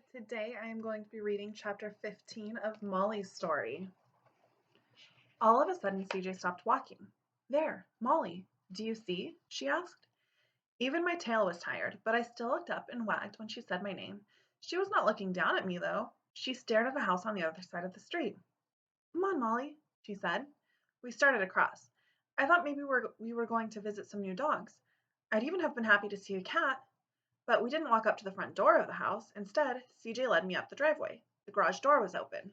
Today I am going to be reading chapter 15 of Molly's story. All of a sudden, CJ stopped walking. There, Molly, do you see? She asked. Even my tail was tired, but I still looked up and wagged when she said my name. She was not looking down at me, though. She stared at the house on the other side of the street. Come on, Molly, she said. We started across. I thought maybe we were going to visit some new dogs. I'd even have been happy to see a cat, but we didn't walk up to the front door of the house. Instead, CJ led me up the driveway. The garage door was open.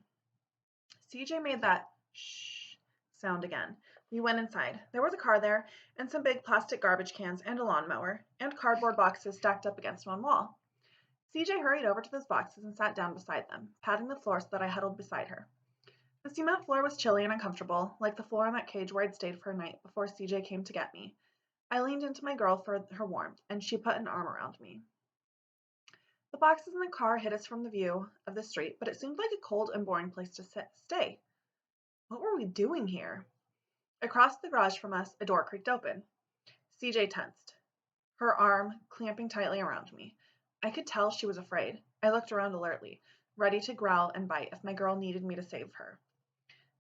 CJ made that shh sound again. We went inside. There was a car there, and some big plastic garbage cans, and a lawnmower, and cardboard boxes stacked up against one wall. CJ hurried over to those boxes and sat down beside them, patting the floor so that I huddled beside her. The cement floor was chilly and uncomfortable, like the floor in that cage where I'd stayed for a night before CJ came to get me. I leaned into my girl for her warmth, and she put an arm around me. The boxes in the car hid us from the view of the street, but it seemed like a cold and boring place to stay. What were we doing here? Across the garage from us, a door creaked open. CJ tensed, her arm clamping tightly around me. I could tell she was afraid. I looked around alertly, ready to growl and bite if my girl needed me to save her.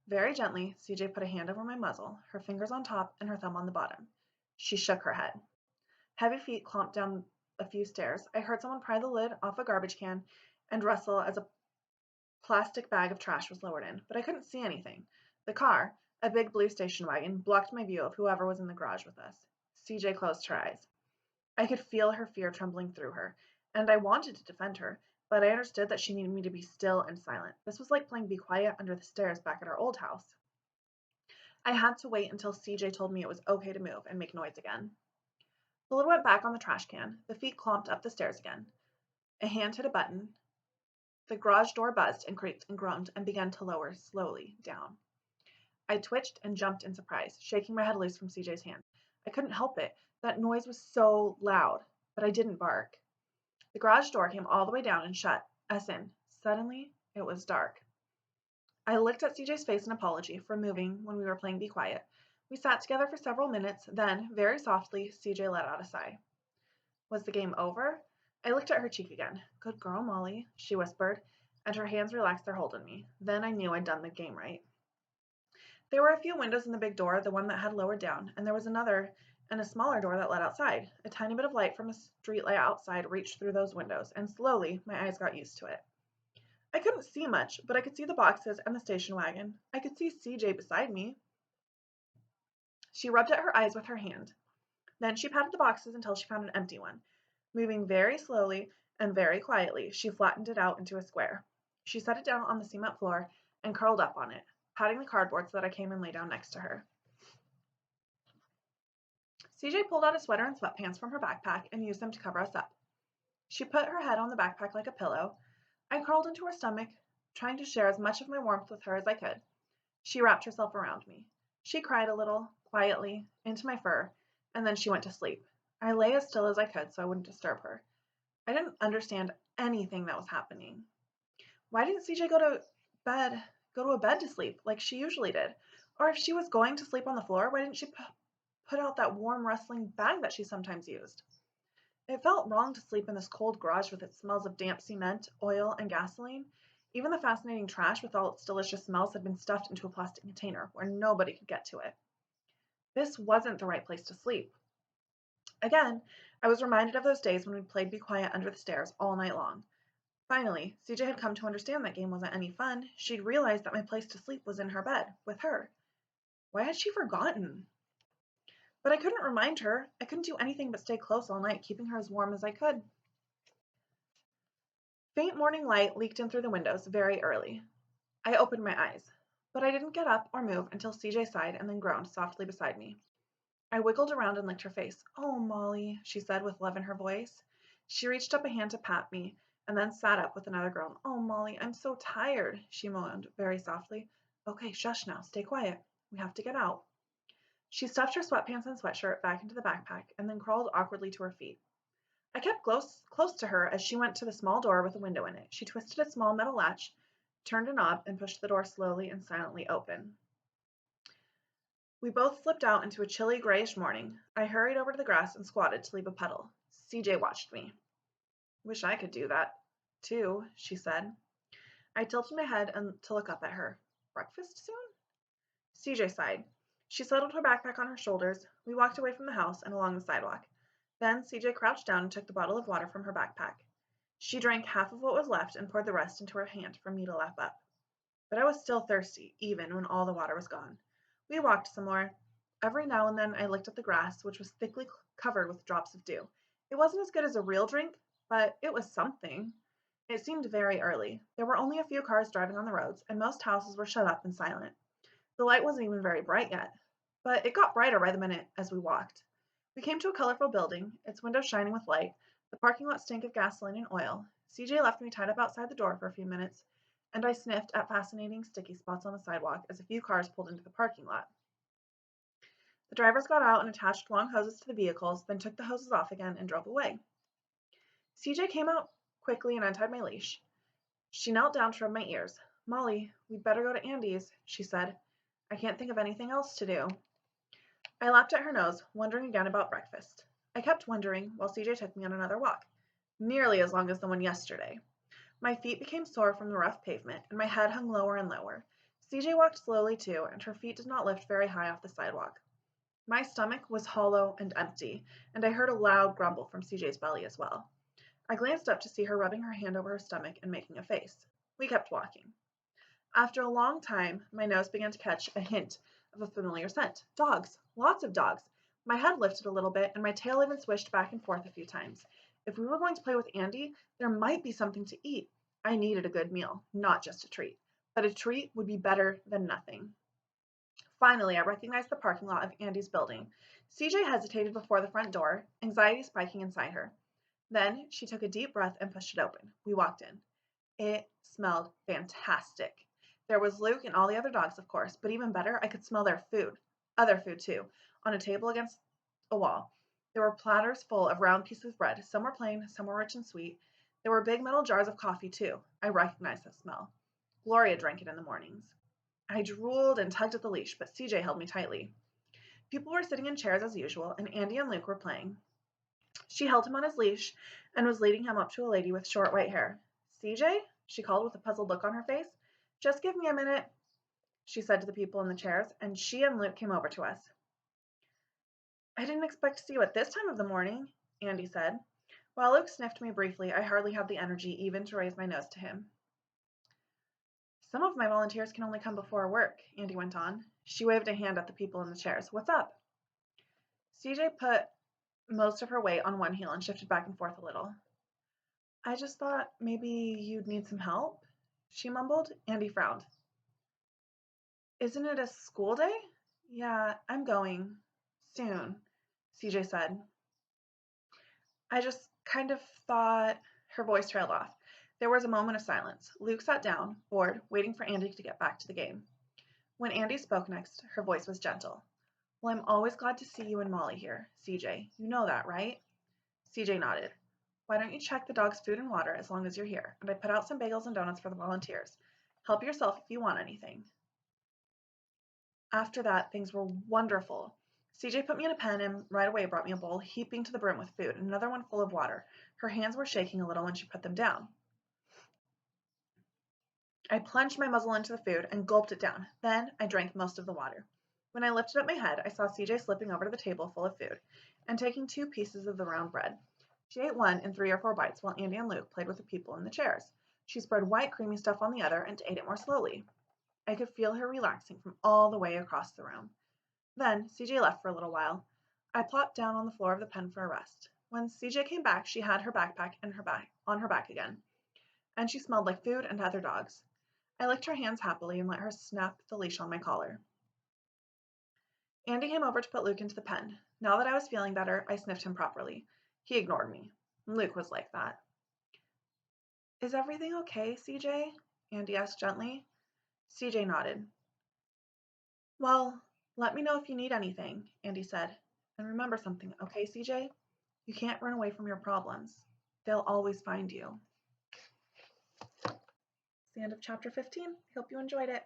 Very gently, CJ put a hand over my muzzle, her fingers on top and her thumb on the bottom. She shook her head. Heavy feet clomped down a few stairs. I heard someone pry the lid off a garbage can and rustle as a plastic bag of trash was lowered in, but I couldn't see anything. The car, a big blue station wagon, blocked my view of whoever was in the garage with us. CJ closed her eyes. I could feel her fear trembling through her, and I wanted to defend her, but I understood that she needed me to be still and silent. This was like playing Be Quiet under the stairs back at our old house. I had to wait until CJ told me it was okay to move and make noise again. The lid went back on the trash can. The feet clomped up the stairs again. A hand hit a button. The garage door buzzed and creaked and groaned and began to lower slowly down. I twitched and jumped in surprise, shaking my head loose from CJ's hand. I couldn't help it. That noise was so loud, but I didn't bark. The garage door came all the way down and shut us in. Suddenly, it was dark. I looked at CJ's face in apology for moving when we were playing Be Quiet. We sat together for several minutes, then, very softly, CJ let out a sigh. Was the game over? I looked at her cheek again. Good girl, Molly, she whispered, and her hands relaxed their hold on me. Then I knew I'd done the game right. There were a few windows in the big door, the one that had lowered down, and there was another and a smaller door that led outside. A tiny bit of light from a street light outside reached through those windows, and slowly my eyes got used to it. I couldn't see much, but I could see the boxes and the station wagon. I could see CJ beside me. She rubbed at her eyes with her hand. Then she patted the boxes until she found an empty one. Moving very slowly and very quietly, she flattened it out into a square. She set it down on the cement floor and curled up on it, patting the cardboard so that I came and lay down next to her. CJ pulled out a sweater and sweatpants from her backpack and used them to cover us up. She put her head on the backpack like a pillow. I curled into her stomach, trying to share as much of my warmth with her as I could. She wrapped herself around me. She cried a little, quietly, into my fur, and then she went to sleep. I lay as still as I could so I wouldn't disturb her. I didn't understand anything that was happening. Why didn't CJ go to a bed to sleep like she usually did? Or if she was going to sleep on the floor, why didn't she put out that warm, rustling bag that she sometimes used? It felt wrong to sleep in this cold garage with its smells of damp cement, oil, and gasoline. Even the fascinating trash with all its delicious smells had been stuffed into a plastic container where nobody could get to it. This wasn't the right place to sleep. Again, I was reminded of those days when we played Be Quiet under the stairs all night long. Finally, CJ had come to understand that game wasn't any fun. She'd realized that my place to sleep was in her bed, with her. Why had she forgotten? But I couldn't remind her. I couldn't do anything but stay close all night, keeping her as warm as I could. Faint morning light leaked in through the windows very early. I opened my eyes, but I didn't get up or move until CJ sighed and then groaned softly beside me. I wiggled around and licked her face. Oh, Molly, she said with love in her voice. She reached up a hand to pat me and then sat up with another groan. Oh, Molly, I'm so tired, she moaned very softly. Okay, shush now, stay quiet. We have to get out. She stuffed her sweatpants and sweatshirt back into the backpack and then crawled awkwardly to her feet. I kept close to her as she went to the small door with a window in it. She twisted a small metal latch, turned a knob, and pushed the door slowly and silently open. We both slipped out into a chilly, grayish morning. I hurried over to the grass and squatted to leave a puddle. CJ watched me. Wish I could do that. 2, she said. I tilted my head to look up at her. Breakfast soon? CJ sighed. She settled her backpack on her shoulders. We walked away from the house and along the sidewalk. Then CJ crouched down and took the bottle of water from her backpack. She drank half of what was left and poured the rest into her hand for me to lap up. But I was still thirsty, even when all the water was gone. We walked some more. Every now and then I looked at the grass, which was thickly covered with drops of dew. It wasn't as good as a real drink, but it was something. It seemed very early. There were only a few cars driving on the roads, and most houses were shut up and silent. The light wasn't even very bright yet, but it got brighter by the minute as we walked. We came to a colorful building, its windows shining with light. The parking lot stank of gasoline and oil. CJ left me tied up outside the door for a few minutes, and I sniffed at fascinating sticky spots on the sidewalk as a few cars pulled into the parking lot. The drivers got out and attached long hoses to the vehicles, then took the hoses off again and drove away. CJ came out quickly and untied my leash. She knelt down to rub my ears. Molly, we'd better go to Andy's, she said. I can't think of anything else to do. I lapped at her nose, wondering again about breakfast. I kept wondering while CJ took me on another walk, nearly as long as the one yesterday. My feet became sore from the rough pavement, and my head hung lower and lower. CJ walked slowly too, and her feet did not lift very high off the sidewalk. My stomach was hollow and empty, and I heard a loud grumble from CJ's belly as well. I glanced up to see her rubbing her hand over her stomach and making a face. We kept walking. After a long time, my nose began to catch a hint of a familiar scent. Dogs. Lots of dogs. My head lifted a little bit, and my tail even swished back and forth a few times. If we were going to play with Andy, there might be something to eat. I needed a good meal, not just a treat. But a treat would be better than nothing. Finally, I recognized the parking lot of Andy's building. CJ hesitated before the front door, anxiety spiking inside her. Then she took a deep breath and pushed it open. We walked in. It smelled fantastic. There was Luke and all the other dogs, of course, but even better, I could smell their food. Other food, too, on a table against a wall. There were platters full of round pieces of bread. Some were plain, some were rich and sweet. There were big metal jars of coffee, too. I recognized the smell. Gloria drank it in the mornings. I drooled and tugged at the leash, but CJ held me tightly. People were sitting in chairs as usual, and Andy and Luke were playing. She held him on his leash and was leading him up to a lady with short white hair. CJ? She called with a puzzled look on her face. Just give me a minute, she said to the people in the chairs, and she and Luke came over to us. I didn't expect to see you at this time of the morning, Andy said. While Luke sniffed me briefly, I hardly had the energy even to raise my nose to him. Some of my volunteers can only come before work, Andy went on. She waved a hand at the people in the chairs. What's up? CJ put most of her weight on one heel and shifted back and forth a little. I just thought maybe you'd need some help, she mumbled. Andy frowned. Isn't it a school day? Yeah, I'm going. Soon, CJ said. I just kind of thought. Her voice trailed off. There was a moment of silence. Luke sat down, bored, waiting for Andy to get back to the game. When Andy spoke next, her voice was gentle. Well, I'm always glad to see you and Molly here, CJ. You know that, right? CJ nodded. Why don't you check the dog's food and water as long as you're here? And I put out some bagels and donuts for the volunteers. Help yourself if you want anything. After that, things were wonderful. CJ put me in a pen and right away brought me a bowl heaping to the brim with food and another one full of water. Her hands were shaking a little when she put them down. I plunged my muzzle into the food and gulped it down. Then I drank most of the water. When I lifted up my head, I saw CJ slipping over to the table full of food and taking 2 pieces of the round bread. She ate one in 3 or 4 bites while Andy and Luke played with the people in the chairs. She spread white creamy stuff on the other and ate it more slowly. I could feel her relaxing from all the way across the room. Then CJ left for a little while. I plopped down on the floor of the pen for a rest. When CJ came back, she had her backpack on her back again, and she smelled like food and other dogs. I licked her hands happily and let her snap the leash on my collar. Andy came over to put Luke into the pen. Now that I was feeling better, I sniffed him properly. He ignored me. Luke was like that. Is everything okay, CJ? Andy asked gently. CJ nodded. Well, let me know if you need anything, Andy said. And remember something, okay, CJ? You can't run away from your problems. They'll always find you. It's the end of chapter 15. I hope you enjoyed it.